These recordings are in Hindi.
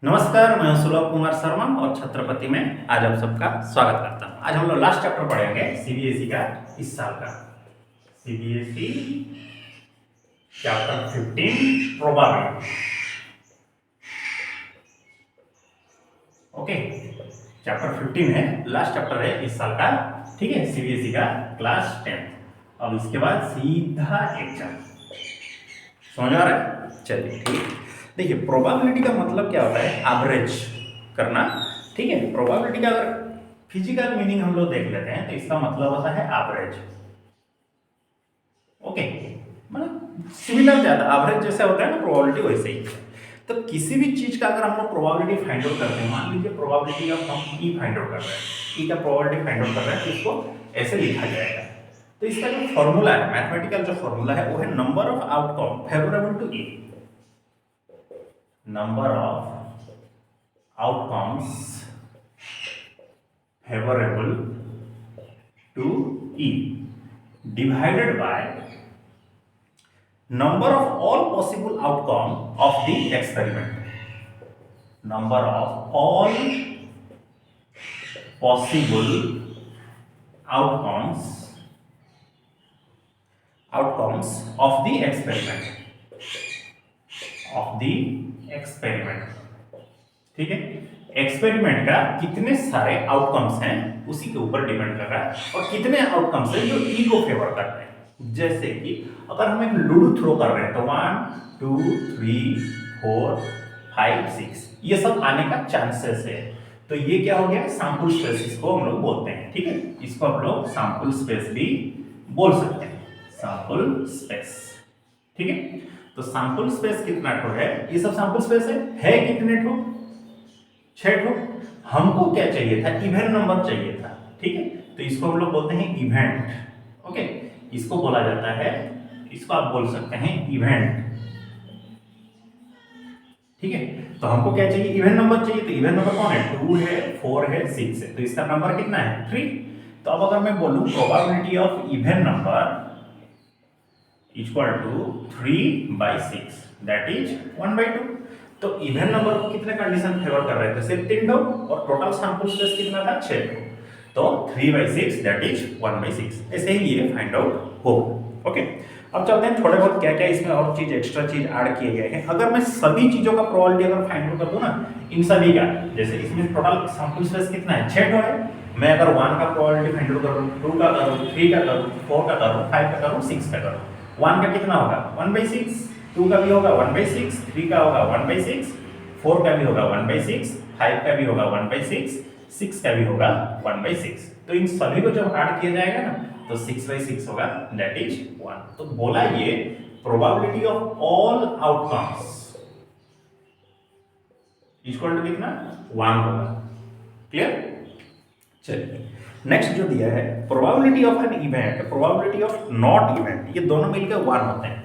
नमस्कार, मैं सुलभ कुमार शर्मा और छत्रपति में आज आप सबका स्वागत करता हूँ। आज हम लोग लास्ट चैप्टर पढ़ेंगे सीबीएसई का इस साल का CBSE chapter 15 probability. Okay, chapter 15 है, लास्ट चैप्टर है इस साल का। ठीक है, सीबीएसई का क्लास 10। अब इसके बाद सीधा एग्जाम। समझ आ रहा है? चलिए ठीक। देखिए, प्रोबेबिलिटी का मतलब क्या होता है? एवरेज करना। ठीक है, प्रोबेबिलिटी का अगर फिजिकल मीनिंग हम लोग देख लेते हैं तो इसका मतलब होता है एवरेज। ओके, मतलब सिमिलर ज्यादा एवरेज जैसे होता है ना प्रोबेबिलिटी, वैसे ही। तो किसी भी चीज का अगर हम लोग प्रोबेबिलिटी फाइंड आउट करते हैं, मान लीजिए प्रोबेबिलिटी का हम ई फाइंड आउट कर रहे हैं, ई का प्रोबेबिलिटी फाइंड आउट कर रहे हैं, तो इसको ऐसे लिखा जाएगा। तो इसका जो फॉर्मूला है, मैथमेटिकल जो फॉर्मूला है, वो है number of outcome favourable to E. number of outcomes favorable to E divided by number of all possible outcome of the experiment. Number of all possible outcomes of the experiment. ठीक है, एक्सपेरिमेंट का कितने सारे आउटकम्स हैं उसी के ऊपर डिपेंड कर रहा है, और कितने आउटकम्स हैं जो ई को फेवर कर रहे हैं। जैसे कि अगर हम एक लूडो थ्रो कर रहे हैं तो 1 2 3 4 5 6 ये सब आने का चांसेस है। तो ये क्या हो गया? सैंपल स्पेस इसको हम लोग बोलते हैं। ठीक है, इसको हम लोग सैंपल स्पेस भी बोल सकते हैं, सैंपल स्पेस। ठीक है, तो सैंपल स्पेस कितना ठो है? ये सब सैंपल स्पेस है कितने ठो? 6 ठो। हमको क्या चाहिए था? इवेंट नंबर चाहिए था। ठीक है, तो इसको हम लोग बोलते हैं इवेंट। ओके, इसको बोला जाता है, इसको आप बोल सकते हैं इवेंट। ठीक है, तो हमको क्या चाहिए? इवेंट नंबर चाहिए। तो इवेंट नंबर कौन है? 2 है, 4 है, 6 है। तो इसका नंबर कितना है? 3। तो अब अगर मैं बोलूं probability of event number equal to 3/6, that is 1/2। तो इवेंट नंबर को कितने कंडीशन फेवर कर रहे थे? सिर्फ 3 ठो, और टोटल सैंपल स्पेस कितना था? 6 ठो। तो 3/6 दैट इज 1/6। ऐसे ही ये फाइंड आउट होगा। ओके, अब चलते हैं थोड़े बहुत क्या क्या इसमें और चीज एक्स्ट्रा चीज ऐड किए गए हैं। अगर मैं सभी चीजों का प्रोबेबिलिटी अगर फाइंड आउट कर दूं ना, इन सभी का, जैसे इसमें टोटल सैंपल स्पेस कितना है? 6 ठो है। मैं अगर 1 का प्रोबेबिलिटी फाइंड आउट करूं, 2 का करूं, 3 का करूं, 4 का करूं, 5 का करूं, 6 का करूं, 1 का कितना होगा? 1/6, 2 का भी होगा 1/6, 3 का होगा 1/6, 4 का भी होगा 1/6, 5 का भी होगा 1/6, 6 का भी होगा 1/6। तो इन सभी को जब ऐड किया जाएगा ना, तो 6/6 होगा, दैट इज 1। तो बोला ये probability of all outcomes equal to कितना? 1 होगा। क्लियर? चलिए, नेक्स्ट जो दिया है probability of an event, probability of not event, ये दोनों मिलकर 1 होते हैं।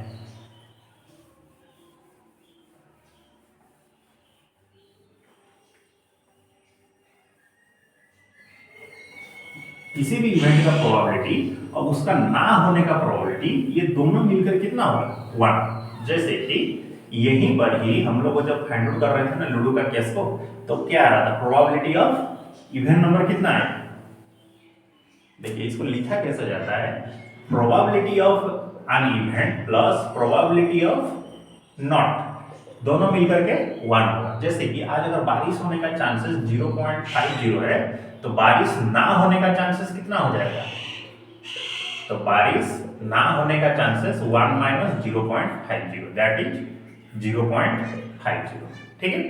किसी भी इवेंट का प्रोबेबिलिटी और उसका ना होने का प्रोबेबिलिटी, ये दोनों मिलकर कितना होगा? 1। जैसे कि यहीं पर ही हम लोग जब फाइंड आउट कर रहे थे ना लूडो का केस को, तो क्या आ रहा था? प्रोबेबिलिटी ऑफ इवेंट नंबर कितना है? देखिए, इसको लिखा कैसे जाता है? Probability of an event plus probability of not, दोनों मिलकर के 1 होगा। जैसे कि आज अगर बारिश होने का चांसेस 0.50 है, तो बारिश ना होने का चांसेस कितना हो जाएगा? तो बारिश ना होने का चांसेस 1 - 0.50, दैट इज 0.50। ठीक है,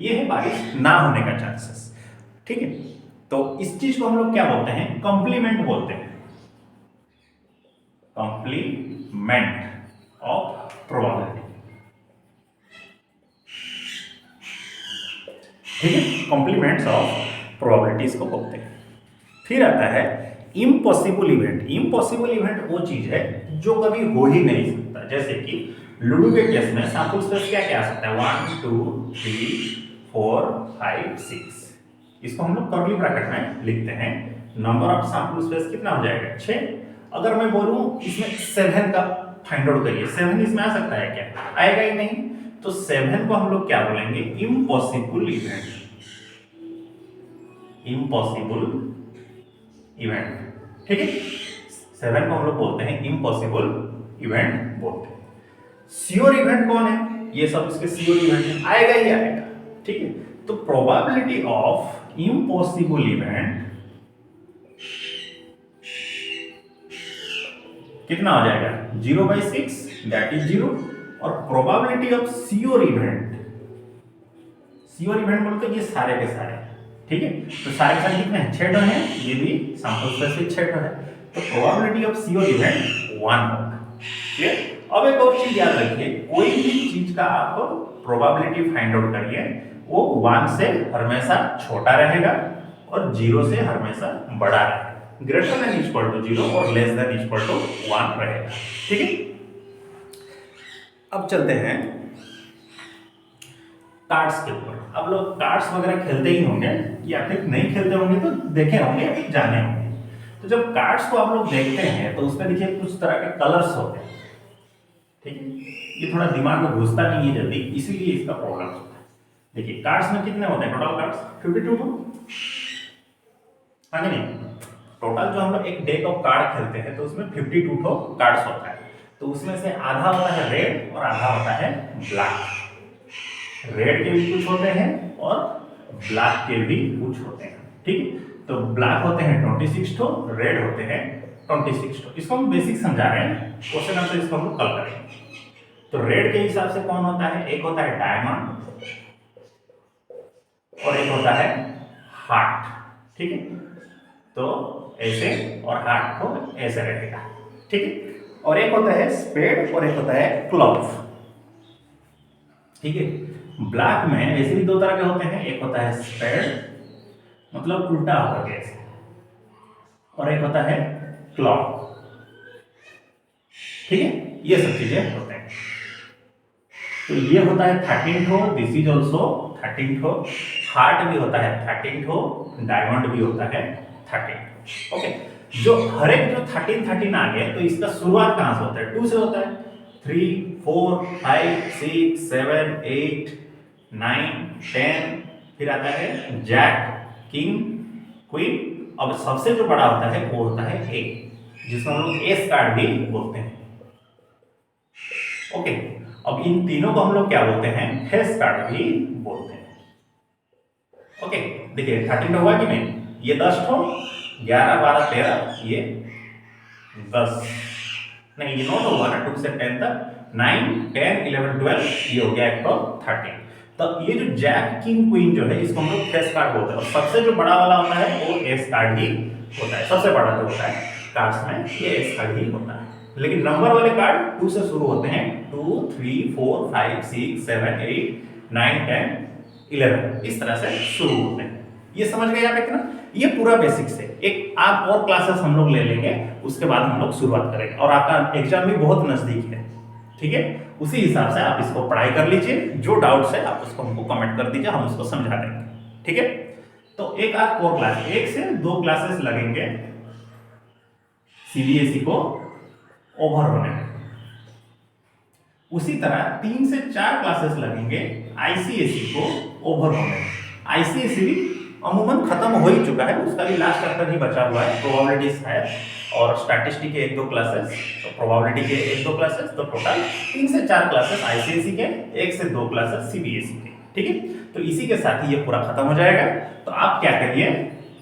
ये है बारिश ना होने का चांसेस। ठीक है, तो इस चीज को हम लोग क्या बोलते हैं? कंप्लीमेंट बोलते हैं, कंप्लीमेंट ऑफ प्रोबेबिलिटी। ठीक है, कॉम्प्लीमेंट्स ऑफ प्रोबेबिलिटीज को बोलते हैं। फिर आता है इम्पॉसिबल इवेंट। इम्पॉसिबल इवेंट वो चीज है जो कभी हो ही नहीं सकता। जैसे कि लूडो के केस में सैंपल स्पेस क्या क्या आ सकता है? 1 2 3 4 5 6। इसको हम लोग कर्ली ब्रैकेट में लिखते हैं। नंबर ऑफ सैंपल स्पेस कितना हो जाएगा? 6। अगर मैं बोलूं इसमें 7 का फाइंड आउट करिए, 7 इसमें आ सकता है क्या? आएगा ही नहीं। तो 7 को हम लोग क्या बोलेंगे, इम्पॉसिबल इवेंट, इम्पॉसिबल इवेंट, ठीक है। 7 को हम लोग बोलते हैं इम्पॉसिबल इवेंट बोलते हैं। श्योर इवेंट कौन है, ये सब इसके श्योर इवेंट आएगा ही आएगा, ठीक है। तो प्रोबेबिलिटी ऑफ इम्पॉसिबल इवेंट कितना हो जाएगा, 0/6 दैट इज 0। और probability of sure event, sure event बोलते हैं ये सारे के सारे, ठीक है। तो सारे के सारे कितने हैं, 6 हैं, ये भी सैंपल स्पेस से 6 है। तो प्रोबेबिलिटी ऑफ श्योर इवेंट 1 होगा, क्लियर। अब एक और चीज याद रखिए, कोई भी चीज का आप प्रोबेबिलिटी फाइंड आउट करिए, वो 1 से हमेशा छोटा रहेगा और 0 से हमेशा बड़ा रहेगा। ग्रेटर देन इक्वल टू 0 और लेस देन इक्वल टू 1 रहेगा, ठीक है। अब चलते हैं कार्ड्स के ऊपर। अब लोग कार्ड्स वगैरह खेलते ही होंगे या फिर नहीं खेलते होंगे तो देखे होंगे या फिर जाने होंगे। तो जब कार्ड्स को आप लोग देखते हैं तो उसमें देखिए कुछ तरह के कलर्स होते हैं, ठीक है। ये थोड़ा दिमाग में घुसता नहीं है जल्दी, इसीलिए इसका प्रॉब्लम होता है। देखिए कार्ड्स में कितने होते हैं टोटल कार्ड्स, 52 हाँ नहीं, टोटल जो हम लोग एक डेक ऑफ कार्ड खेलते हैं तो उसमें 52 कार्ड्स होता है। तो उसमें से आधा होता है रेड और आधा होता है ब्लैक। रेड के भी कुछ होते हैं और ब्लैक के भी कुछ होते हैं, ठीक है। तो ब्लैक होते हैं 26 ठो, रेड होते हैं 26 ठो। इसको हम बेसिक समझा रहे हैं, क्वेश्चन आंसर इसको हम कल करेंगे। तो रेड के हिसाब से कौन होता है, एक होता है डायमंड और एक होता है हार्ट, ठीक है। तो ऐसे और हार्ट को ऐसे रहेगा, ठीक है। और एक होता है स्पेड और एक होता है क्लॉव, ठीक है। ब्लैक में ऐसे भी 2 तरह के होते हैं, एक होता है स्पेड मतलब उल्टा होकर ऐसे, और एक होता है क्लॉव, ठीक है। ये सब चीजें होते हैं। तो ये होता है 13 ठो, दिस इज ऑल्सो 13 ठो, हार्ट भी होता है 13 ठो, डायमंड भी होता है 13। ओके, जो हर एक जो 13 आ गए तो इसका शुरुआत कहां से होता है, 2 से होता है। 3 4 5 6 7 8 9 10, फिर आता है जैक, किंग, क्वीन। अब सबसे जो बड़ा होता है वो होता है ए, जिसको हम लोग एस कार्ड भी बोलते हैं। ओके, अब इन तीनों को हम लोग क्या बोलते हैं, फेस कार्ड भी बोलते हैं। ओके, देखिए 13 हुआ कि नहीं, ये 10 ठो, 11 12 13, ये 10 नहीं, ये 9 हुआ ना, 2 से 10 तक, 9 10 11 12, ये हो गया एक तो 13। तो ये जो जैक किंग क्वीन जो है इसको हम लोग फेस कार्ड बोलते हैं। और सबसे जो बड़ा वाला होता है वो एस कार्ड ही होता है, सबसे बड़ा जो होता है कार्ड्स में ये एस कार्ड ही होता है। लेकिन नंबर वाले कार्ड 2 से शुरू होते हैं, 2 3 4 5 6 7 8 9 10 11, इस तरह से शुरू होते हैं। ये समझ गए आप इतना, ये पूरा बेसिक्स है। एक आप और क्लासेस हम लोग ले लेंगे, उसके बाद हम लोग शुरुआत करेंगे। और आपका एग्जाम भी बहुत नजदीक है, ठीक है। उसी हिसाब से आप इसको पढ़ाई कर लीजिए, जो डाउट्स है आप उसको हमको कमेंट कर दीजिए, हम उसको समझा देंगे, ठीक है। तो एक आध और क्लास, 1 से 2 क्लासेस लगेंगे सीबीएसई को ओवर होने में। उसी तरह 3 से 4 क्लासेस लगेंगे आईसीएसई को ओवर होने में। आईसीएसई भी अमूमन खत्म हो ही चुका है, उसका भी लास्ट चैप्टर ही बचा हुआ है, प्रोबेबिलिटीज है और स्टैटिस्टिक के 1-2 क्लासेस, तो प्रोबेबिलिटी के 1-2 क्लासेस, तो टोटल 3 से 4 क्लासेस आईसीएसई के, 1 से 2 क्लासेस सीबीएसई के, ठीक है। तो इसी के साथ ही ये पूरा खत्म हो जाएगा। तो आप क्या करिए,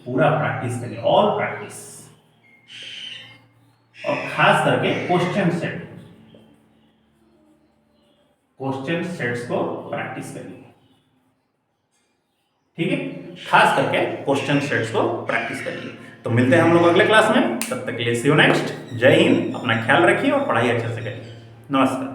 पूरा प्रैक्टिस करिए, ऑल प्रैक्टिस, और खास करके क्वेश्चन सेट्स को प्रैक्टिस करिए, ठीक है। खास करके क्वेश्चन सेट्स को प्रैक्टिस करिए। तो मिलते हैं हम लोग अगले क्लास में, तब तक के लिए सी यू नेक्स्ट। जय हिंद, अपना ख्याल रखिए और पढ़ाई अच्छे से करिए। नमस्कार।